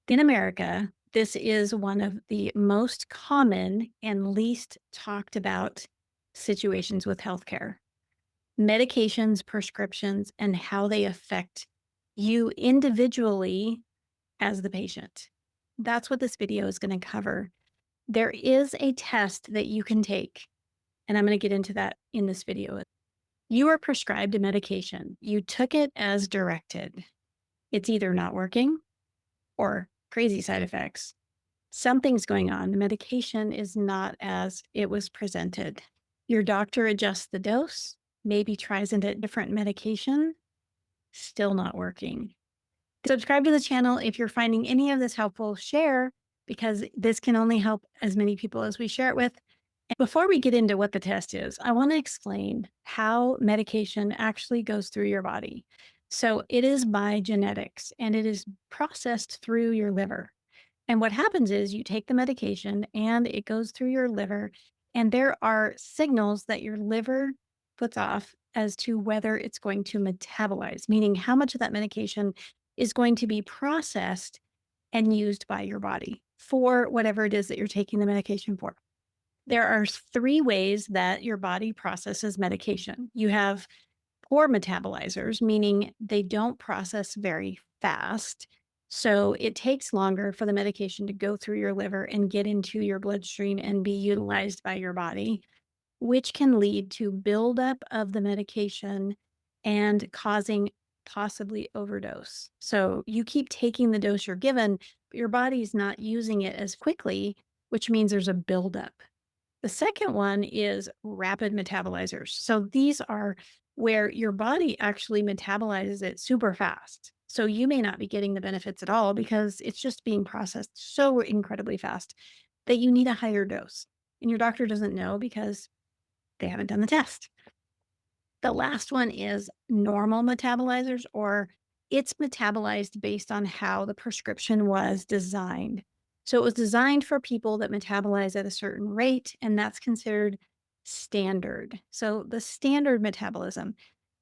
In America, this is one of the most common and least talked about situations with healthcare. Medications, prescriptions, and how they affect you individually as the patient. That's what this video is going to cover. There is a test that you can take, and I'm going to get into that in this video. You are prescribed a medication. You took it as directed. It's either not working or crazy side effects. Something's going on. The medication is not as it was presented. Your doctor adjusts the dose, maybe tries a different medication, still not working. Subscribe to the channel if you're finding any of this helpful. Share because this can only help as many people as we share it with. And before we get into what the test is, I want to explain how medication actually goes through your body. So it is by genetics and it is processed through your liver. And what happens is you take the medication and it goes through your liver, and there are signals that your liver puts off as to whether it's going to metabolize, meaning how much of that medication is going to be processed and used by your body for whatever it is that you're taking the medication for. There are three ways that your body processes medication. You have poor metabolizers, meaning they don't process very fast. So it takes longer for the medication to go through your liver and get into your bloodstream and be utilized by your body, which can lead to buildup of the medication and causing possibly overdose. So you keep taking the dose you're given, but your body's not using it as quickly, which means there's a buildup. The second one is rapid metabolizers. So these are where your body actually metabolizes it super fast. So you may not be getting the benefits at all because it's just being processed so incredibly fast that you need a higher dose. And your doctor doesn't know because they haven't done the test. The last one is normal metabolizers, or it's metabolized based on how the prescription was designed. So it was designed for people that metabolize at a certain rate, and that's considered standard. So the standard metabolism,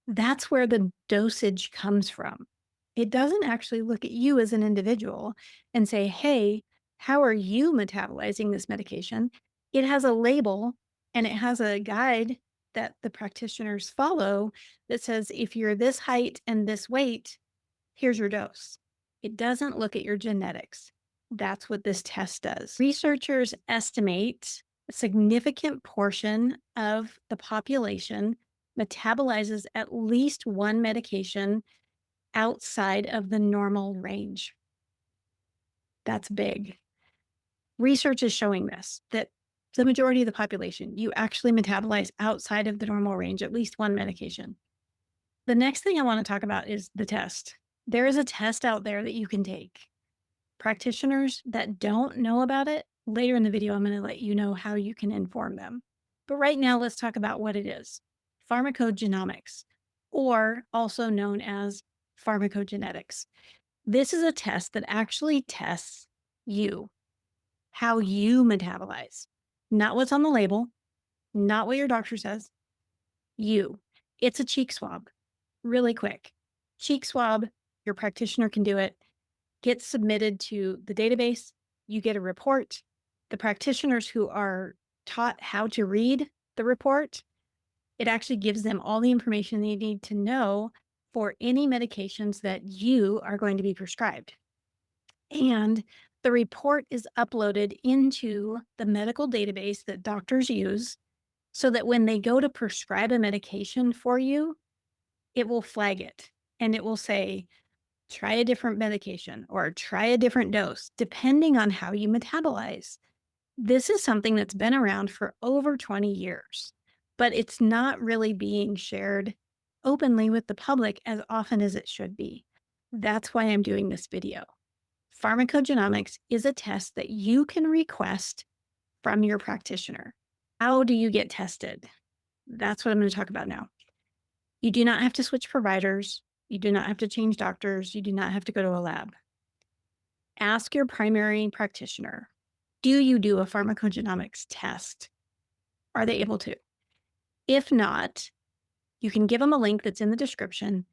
that's where the dosage comes from. It doesn't actually look at you as an individual and say, hey, how are you metabolizing this medication? It has a label and it has a guide that the practitioners follow that says, if you're this height and this weight, here's your dose. It doesn't look at your genetics. That's what this test does. Researchers estimate a significant portion of the population metabolizes at least one medication outside of the normal range. That's big. Research is showing this, that the majority of the population, you actually metabolize outside of the normal range, at least one medication. The next thing I want to talk about is the test. There is a test out there that you can take. Practitioners that don't know about it, later in the video, I'm going to let you know how you can inform them. But right now, let's talk about what it is. Pharmacogenomics, or also known as pharmacogenetics. This is a test that actually tests you, how you metabolize, not what's on the label, not what your doctor says, you. It's a cheek swab, really quick. Cheek swab, your practitioner can do it, gets submitted to the database, you get a report. The practitioners who are taught how to read the report, it actually gives them all the information they need to know for any medications that you are going to be prescribed. And the report is uploaded into the medical database that doctors use so that when they go to prescribe a medication for you, it will flag it and it will say, try a different medication or try a different dose, depending on how you metabolize. This is something that's been around for over 20 years, but it's not really being shared openly with the public as often as it should be. That's why I'm doing this video. Pharmacogenomics is a test that you can request from your practitioner. How do you get tested? That's what I'm going to talk about now. You do not have to switch providers. You do not have to change doctors. You do not have to go to a lab. Ask your primary practitioner, do you do a pharmacogenomics test? Are they able to? If not, you can give them a link that's in the description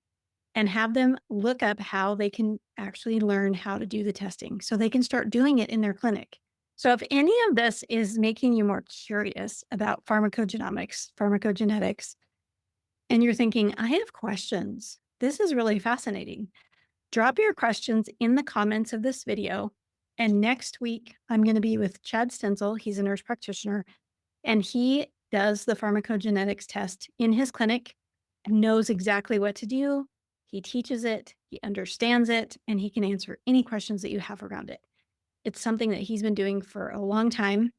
and have them look up how they can actually learn how to do the testing so they can start doing it in their clinic. So, if any of this is making you more curious about pharmacogenomics, pharmacogenetics, and you're thinking, I have questions, this is really fascinating. Drop your questions in the comments of this video. And next week, I'm going to be with Chad Stencil. He's a nurse practitioner, and he does the pharmacogenetics test in his clinic, knows exactly what to do. He teaches it, he understands it, and he can answer any questions that you have around it. It's something that he's been doing for a long time,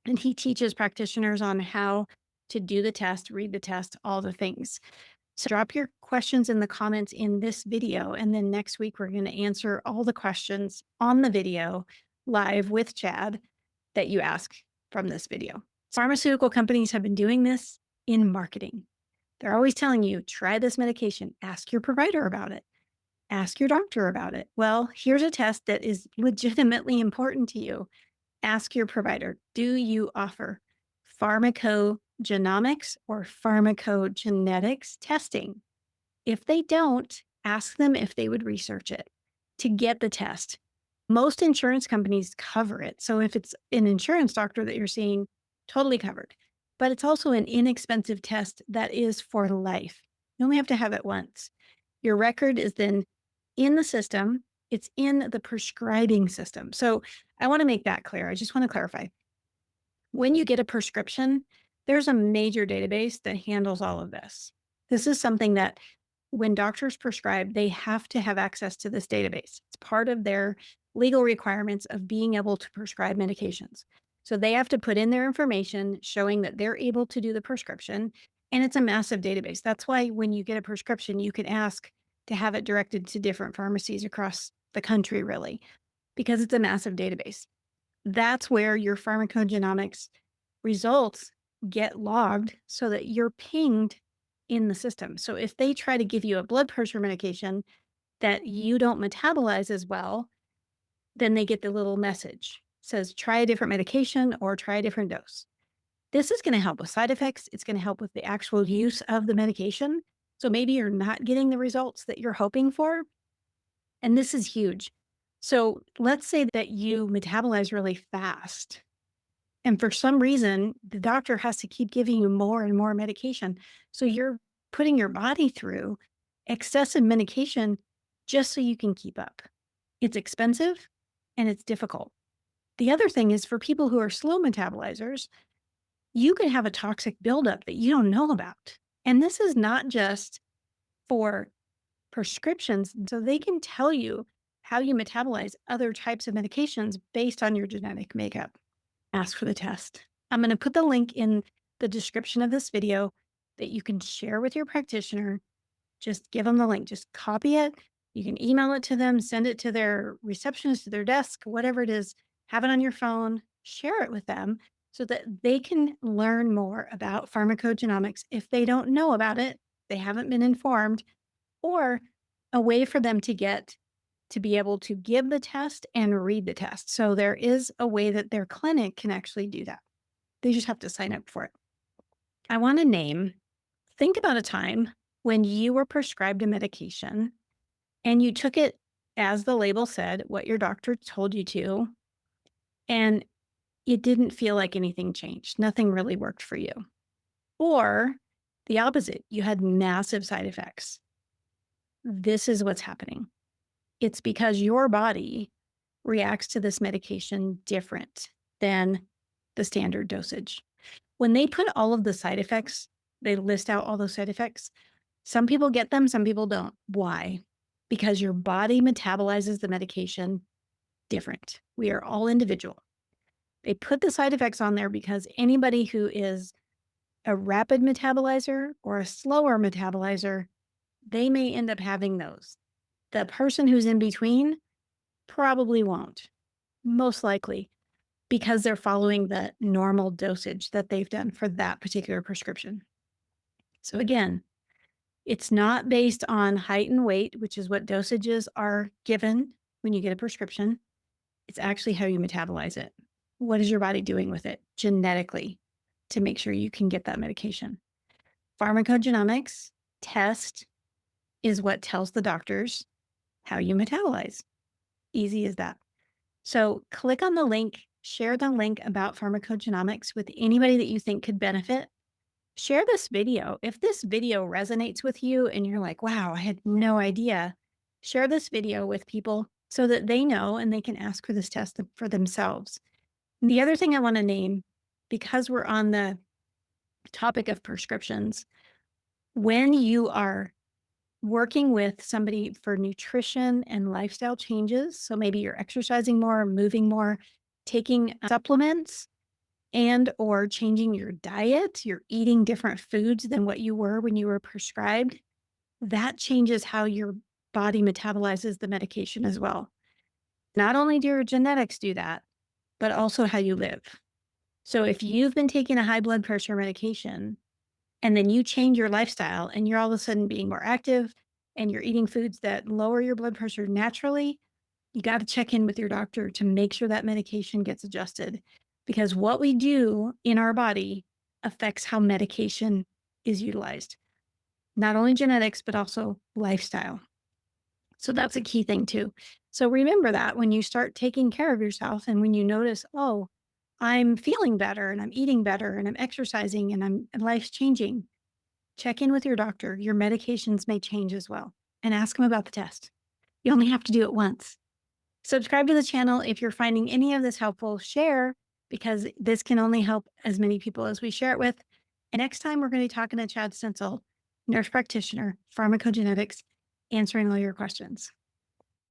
and he teaches practitioners on how to do the test, read the test, all the things. So drop your questions in the comments in this video. And then next week, we're going to answer all the questions on the video live with Chad that you ask from this video. Pharmaceutical companies have been doing this in marketing. They're always telling you, try this medication, ask your provider about it, ask your doctor about it. Well, here's a test that is legitimately important to you. Ask your provider, do you offer pharmacogenomics or pharmacogenetics testing? If they don't, ask them if they would research it to get the test. Most insurance companies cover it. So if it's an insurance doctor that you're seeing, totally covered. But it's also an inexpensive test that is for life. You only have to have it once. Your record is then in the system, it's in the prescribing system. So I want to make that clear. I just want to clarify. When you get a prescription, there's a major database that handles all of this. This is something that when doctors prescribe, they have to have access to this database. It's part of their legal requirements of being able to prescribe medications. So they have to put in their information showing that they're able to do the prescription. And it's a massive database. That's why when you get a prescription, you can ask to have it directed to different pharmacies across the country, really, because it's a massive database. That's where your pharmacogenomics results get logged so that you're pinged in the system. So if they try to give you a blood pressure medication that you don't metabolize as well, then they get the little message. It says try a different medication or try a different dose. This is going to help with side effects. It's going to help with the actual use of the medication. So maybe you're not getting the results that you're hoping for. And this is huge. So let's say that you metabolize really fast. And for some reason, the doctor has to keep giving you more and more medication. So you're putting your body through excessive medication just so you can keep up. It's expensive and it's difficult. The other thing is for people who are slow metabolizers, you could have a toxic buildup that you don't know about. And this is not just for prescriptions. So they can tell you how you metabolize other types of medications based on your genetic makeup. Ask for the test. I'm going to put the link in the description of this video that you can share with your practitioner. Just give them the link. Just copy it. You can email it to them, send it to their receptionist, to their desk, whatever it is. Have it on your phone. Share it with them so that they can learn more about pharmacogenomics. If they don't know about it, they haven't been informed, or a way for them to get to be able to give the test and read the test. So there is a way that their clinic can actually do that. They just have to sign up for it. I want to think about a time when you were prescribed a medication and you took it as the label said, what your doctor told you to, and it didn't feel like anything changed. Nothing really worked for you. Or the opposite, you had massive side effects. This is what's happening. It's because your body reacts to this medication different than the standard dosage. When they put all of the side effects, they list out all those side effects. Some people get them, some people don't. Why? Because your body metabolizes the medication different. We are all individual. They put the side effects on there because anybody who is a rapid metabolizer or a slower metabolizer, they may end up having those. The person who's in between probably won't, most likely, because they're following the normal dosage that they've done for that particular prescription. So again, it's not based on height and weight, which is what dosages are given when you get a prescription. It's actually how you metabolize it. What is your body doing with it genetically to make sure you can get that medication? Pharmacogenomics test is what tells the doctors how you metabolize. Easy as that. So click on the link, share the link about pharmacogenomics with anybody that you think could benefit. Share this video. If this video resonates with you and you're like, wow, I had no idea, share this video with people so that they know and they can ask for this test for themselves. The other thing I want to name, because we're on the topic of prescriptions, when you are working with somebody for nutrition and lifestyle changes, so maybe you're exercising more, moving more, taking supplements, and or changing your diet, you're eating different foods than what you were when you were prescribed, that changes how your body metabolizes the medication as well. Not only do your genetics do that, but also how you live. So if you've been taking a high blood pressure medication and then you change your lifestyle and you're all of a sudden being more active and you're eating foods that lower your blood pressure naturally, you got to check in with your doctor to make sure that medication gets adjusted because what we do in our body affects how medication is utilized. Not only genetics, but also lifestyle. So that's a key thing too. So remember that when you start taking care of yourself and when you notice, oh, I'm feeling better and I'm eating better and I'm exercising and life's changing, check in with your doctor. Your medications may change as well and ask them about the test. You only have to do it once. Subscribe to the channel if you're finding any of this helpful. Share because this can only help as many people as we share it with. And next time, we're going to be talking to Chad Stencil, nurse practitioner, pharmacogenetics, answering all your questions.